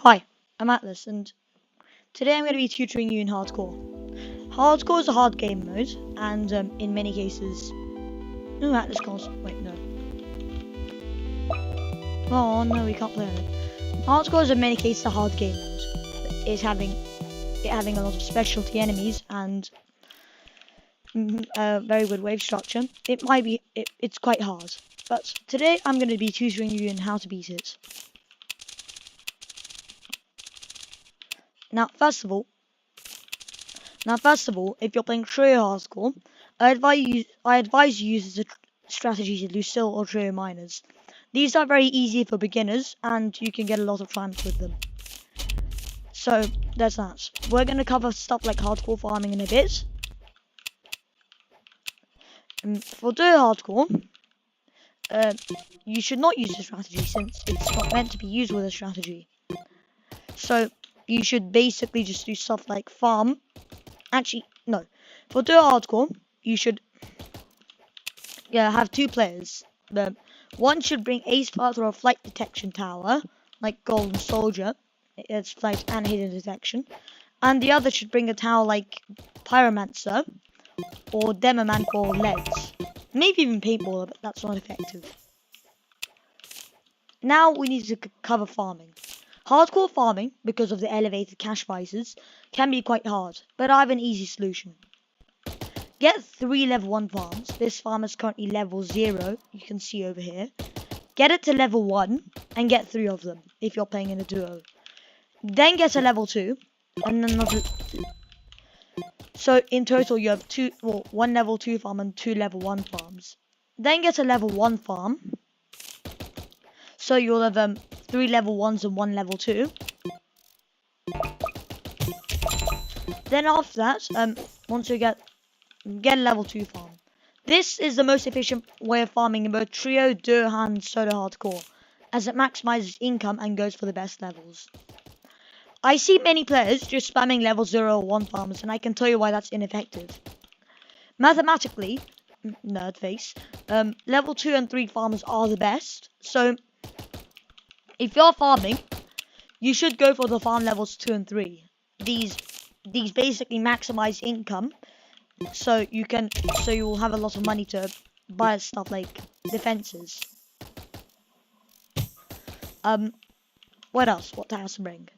Hi, I'm Atlas, and today I'm going to be tutoring you in hardcore. Hardcore is a hard game mode, and in many cases... No, Atlas can't... Wait, no. Oh, no, we can't play on it. Hardcore is in many cases a hard game mode. It's having a lot of specialty enemies and a very good wave structure. It's quite hard. But today I'm going to be tutoring you in how to beat it. Now, first of all, if you're playing trio hardcore, I advise you use the strategies of Lucille or trio miners. These are very easy for beginners, and you can get a lot of triumphs with them. So there's that. We're gonna cover stuff like hardcore farming in a bit. For duo hardcore, you should not use the strategy since it's not meant to be used with a strategy. So you should basically just do stuff like farm. Actually, no. For duo hardcore, you should have two players. One should bring ace pilot or a flight detection tower, like Golden Soldier. It's flight and hidden detection. And the other should bring a tower like Pyromancer or Demoman for leads. Maybe even Paintballer, but that's not effective. Now we need to cover farming. Hardcore farming, because of the elevated cash prices, can be quite hard, but I have an easy solution. Get 3 level 1 farms. This farm is currently level 0, you can see over here. Get it to level 1 and get 3 of them if you're playing in a duo. Then get a level 2 and another. So in total you have 1 level 2 farm and 2 level 1 farms. Then get a level 1 farm. So you'll have 3 level 1s and 1 level 2. Then after that, once you get a level 2 farm. This is the most efficient way of farming in both trio, duo, and solo hardcore, as it maximizes income and goes for the best levels. I see many players just spamming level 0 or 1 farms, and I can tell you why that's ineffective. Mathematically, nerd face, level 2 and 3 farmers are the best, so if you're farming, you should go for the farm levels 2 and 3. These basically maximize income, so you will have a lot of money to buy stuff like defenses. What else? What has to bring?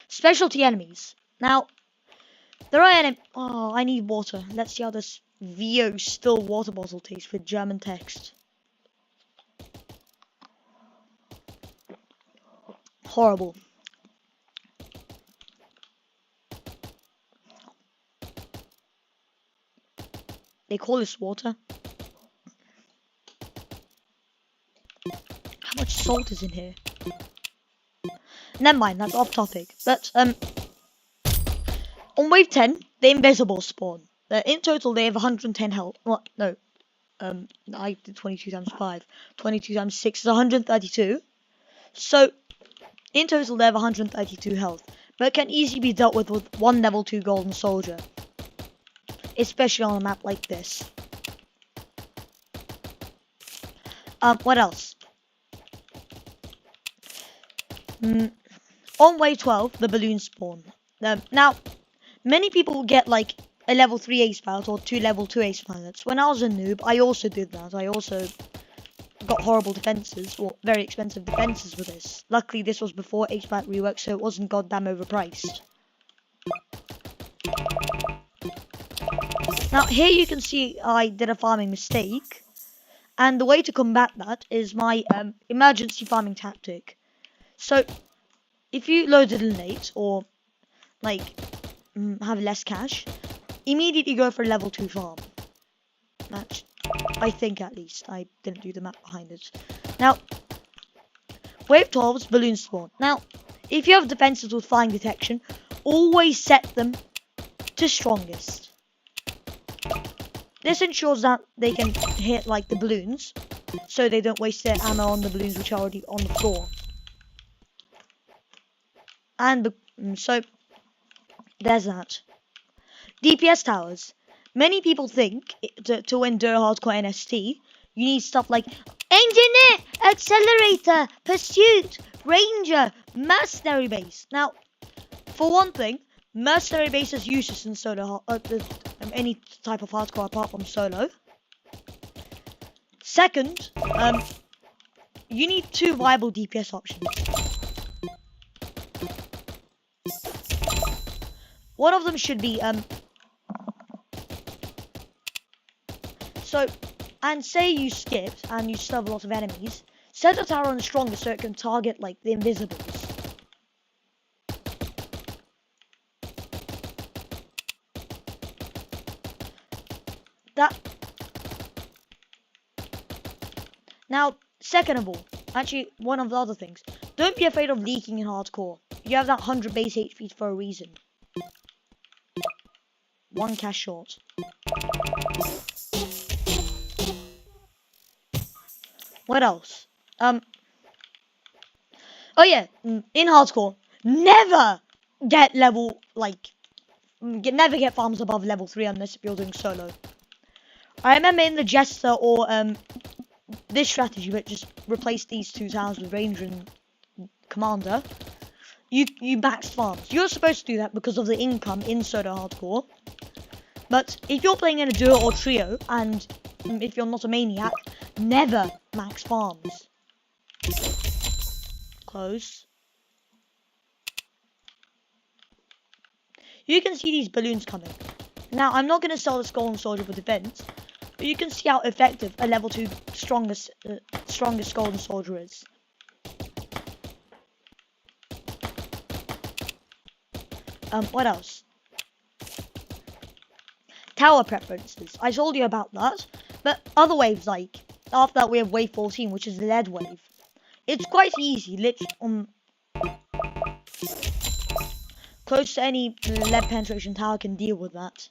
Specialty enemies. Now, there are Oh, I need water. Let's see how this VO still water bottle tastes with German text. Horrible. They call this water. How much salt is in here? Never mind, that's off topic. But on wave 10, the invisible spawn. In total, they have 110 health. Well, no. I did 22 times 5. 22 times 6 is 132. So, in total, they have 132 health. But can easily be dealt with 1 level 2 Golden Soldier. Especially on a map like this. What else? On wave 12, the balloon spawn. Now, many people get like a level 3 ace pilot or 2 level 2 ace pilots. When I was a noob, I also did that. I also got horrible defenses, or very expensive defenses with this. Luckily, this was before ace pilot rework, so it wasn't goddamn overpriced. Now, here you can see I did a farming mistake. And the way to combat that is my emergency farming tactic. So, if you load it in late or like have less cash, immediately go for a level 2 farm. That, I think at least. I didn't do the map behind it. Now, wave 12's balloon spawn. Now, if you have defenses with flying detection, always set them to strongest. This ensures that they can hit like the balloons, so they don't waste their ammo on the balloons which are already on the floor. And so, there's that. DPS towers. Many people think to win duo hardcore NST, you need stuff like engineer, Accelerator, Pursuit, Ranger, Mercenary Base. Now, for one thing, Mercenary Base is useless in any type of hardcore apart from solo. Second, you need 2 viable DPS options. One of them should be and say you skipped and you still have a lot of enemies, set a tower on the strongest so it can target like the invisibles. Now, second of all, actually one of the other things, don't be afraid of leaking in hardcore. You have that 100 base HP for a reason. 1 cash short. What else? Oh yeah, in hardcore, never get never get farms above level 3 unless you're doing solo. I remember in the Jester or this strategy, but just replace these 2 towers with Ranger and Commander. You maxed farms. You're supposed to do that because of the income in solo hardcore. But if you're playing in a duo or trio, and if you're not a maniac, never max farms. Close. You can see these balloons coming. Now, I'm not going to sell this Golden Soldier for defense, but you can see how effective a level 2 strongest Golden Soldier is. What else? Tower preferences. I told you about that. But other waves, like, after that we have wave 14, which is the lead wave. It's quite easy, literally, close to any lead penetration tower can deal with that.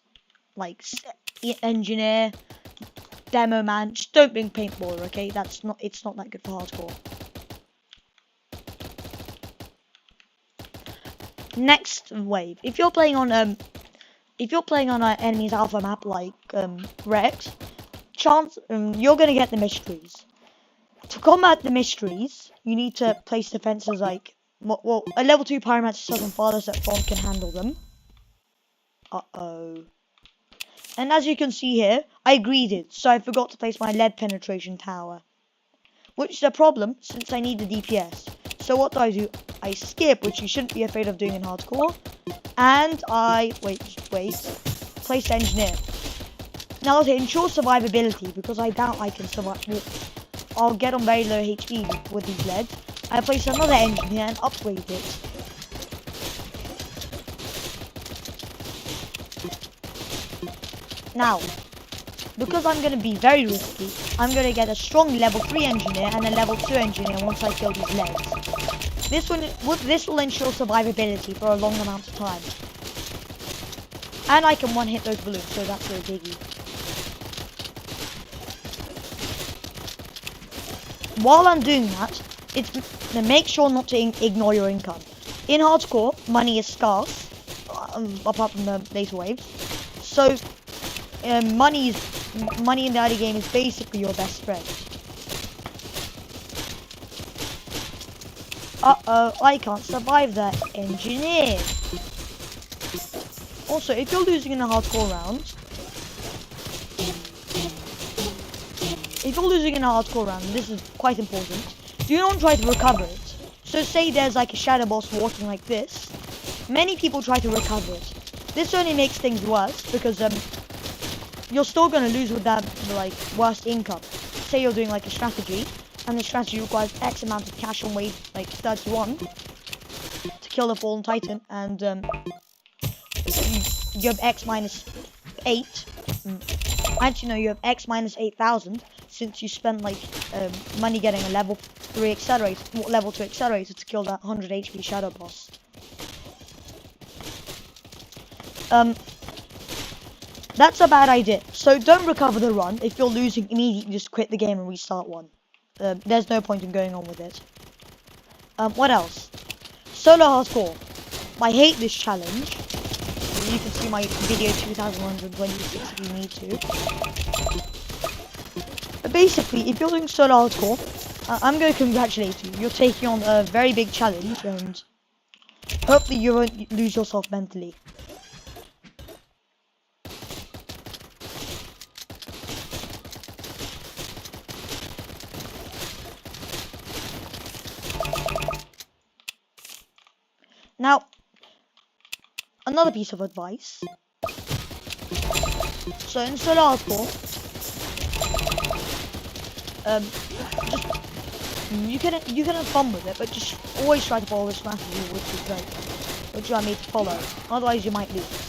Like, engineer, demo man, just don't bring paintballer, okay? It's not that good for hardcore. Next wave. If you're playing on an enemy's alpha map like Rex, you're gonna get the mysteries. To combat the mysteries, you need to place defenses like a level 2 pyromancer southern farthest at front can handle them. And as you can see here, I greeded, so I forgot to place my lead penetration tower, which is a problem since I need the DPS. So what do? I skip, which you shouldn't be afraid of doing in hardcore, and I place the engineer. Now to ensure survivability, because I doubt I can survive, I'll get on very low HP with these leads. I place another engineer and upgrade it. Now, because I'm going to be very risky, I'm going to get a strong level 3 engineer and a level 2 engineer once I kill these leads. This will ensure survivability for a long amount of time. And I can one-hit those balloons, so that's a biggie. While I'm doing that, make sure not to ignore your income. In hardcore, money is scarce, apart from the later waves. So, money in the early game is basically your best friend. I can't survive that engineer. Also, if you're losing in a hardcore round, this is quite important, do not try to recover it. So say there's like a shadow boss walking like this, many people try to recover it. This only makes things worse because you're still going to lose with that like worst income. Say you're doing like a strategy, and the strategy requires X amount of cash on wave like 31 to kill the fallen titan, and you have X minus 8. Actually no, you have X minus 8,000 since you spent like money getting a level 3 accelerator, level 2 accelerator to kill that 100 HP shadow boss. That's a bad idea. So don't recover the run. If you're losing, immediately just quit the game and restart one. There's no point in going on with it. What else? Solo hardcore. I hate this challenge. You can see my video 2126 if you need to. But basically, if you're doing solo hardcore, I'm going to congratulate you. You're taking on a very big challenge, and hopefully you won't lose yourself mentally. Now, another piece of advice. So in solo hardcore, just you can have fun with it, but just always try to follow the strategy which you are made to follow. Otherwise, you might lose.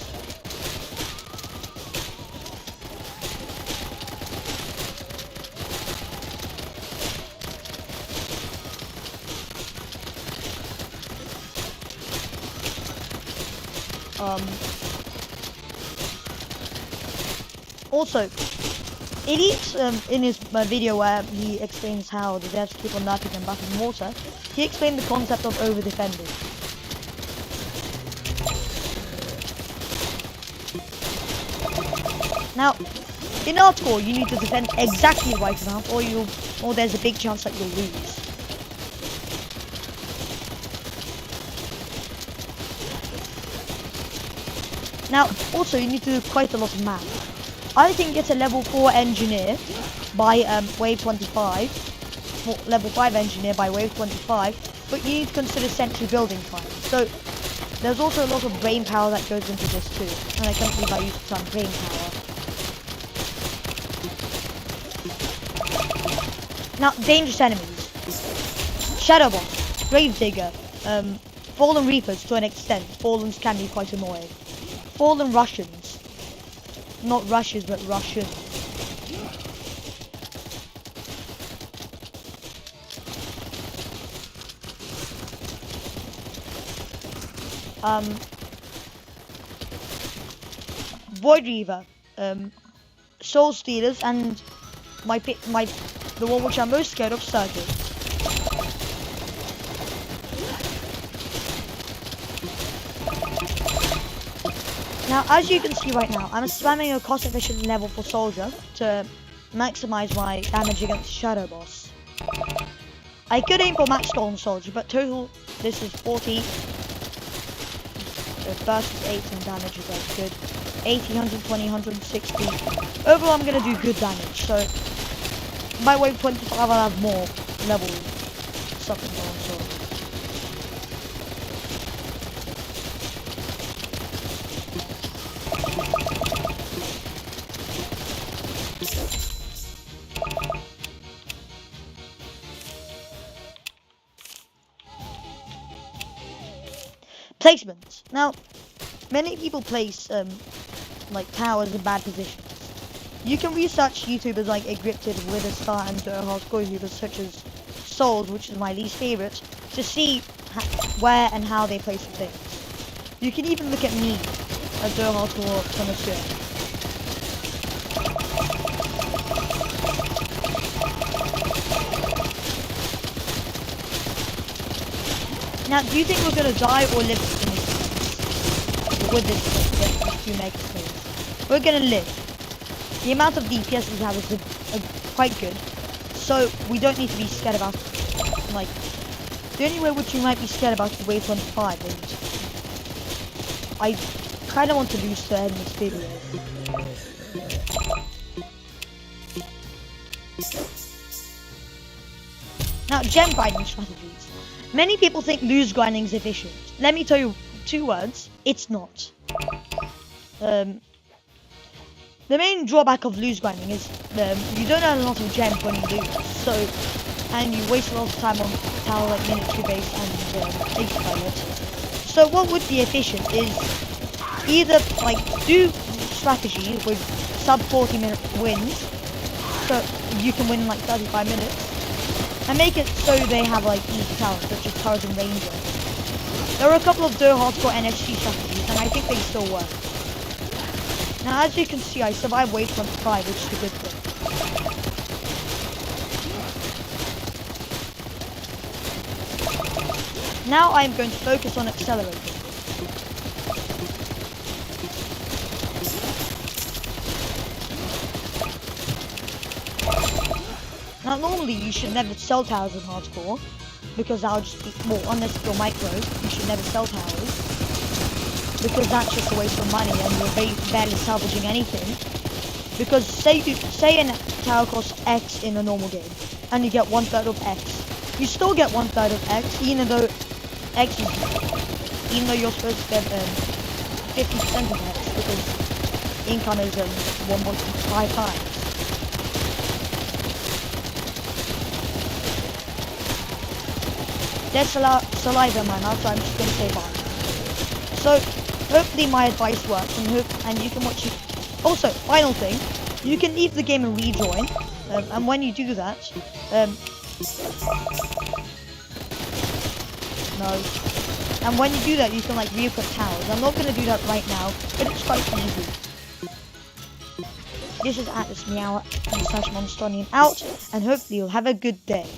Also, Elite, in his video where he explains how the devs keep on nerfing and buffing water, he explained the concept of over-defending. Now, in hardcore, you need to defend exactly the right amount, or there's a big chance that you'll lose. Now, also, you need to do quite a lot of math. I can get a level 4 engineer by wave 25, level 5 engineer by wave 25, but you need to consider century building time. So there's also a lot of brain power that goes into this too, and I can't believe I used the term brain power. Now, dangerous enemies. Shadow Boss, Gravedigger, Fallen Reapers to an extent. Fallens can be quite annoying. Fallen Russians. Not Russians, but Russian. Void Reaver, Soul Stealers, and the one which I'm most scared of, Surgeons. Now, as you can see right now, I'm spamming a cost-efficient level for Soldier to maximize my damage against Shadow Boss. I could aim for max score on Soldier, but total this is 40. The burst is 8 and damage is like good. 80, 120, 160. Overall, I'm gonna do good damage. So by wave 25, I'll have more level something on Soldier. Placements. Now, many people place like towers in bad positions. You can research YouTubers like Encrypted, Witherstar, and hardcore YouTubers such as Souls, which is my least favorite, to see where and how they place the things. You can even look at me, a hardcore connoisseur. Now, do you think we're gonna die or live with this few mega kills? We're gonna live. The amount of DPS we have is quite good, so we don't need to be scared about it. Like, the only way which you might be scared about is wave 25, and I kind of want to lose to end this video. Now, gem grinding strategies. Many people think lose grinding is efficient. Let me tell you 2 words, it's not. The main drawback of lose grinding is you don't earn a lot of gems when you lose, so, and you waste a lot of time on tower like military base and base pilot. So what would be efficient is either like do strategy with sub 40-minute wins, so you can win in like 35 minutes. And make it so they have like easy towers, such as Towers and Ranger. There are a couple of hardcore NSG strategies, and I think they still work. Now, as you can see, I survived wave 25, which is a good thing. Now I'm going to focus on accelerating. Now normally you should never sell towers in hardcore, because that'll just be, well, unless you're micros, you should never sell towers, because that's just a waste of money and you're barely salvaging anything. Because say a tower costs X in a normal game, and you get 1/3 of X, you still get 1/3 of X, even though you're supposed to get 50% of X, because income is 1.5 times. There's saliva in my mouth, so I'm just gonna say bye. So hopefully my advice works, and you can watch it. Also, final thing, you can leave the game and rejoin, and when you do that, no. And when you do that, you can like re-equip towers. I'm not gonna do that right now, but it's quite easy. This is Atlas Meow / Monstonian out, and hopefully you'll have a good day.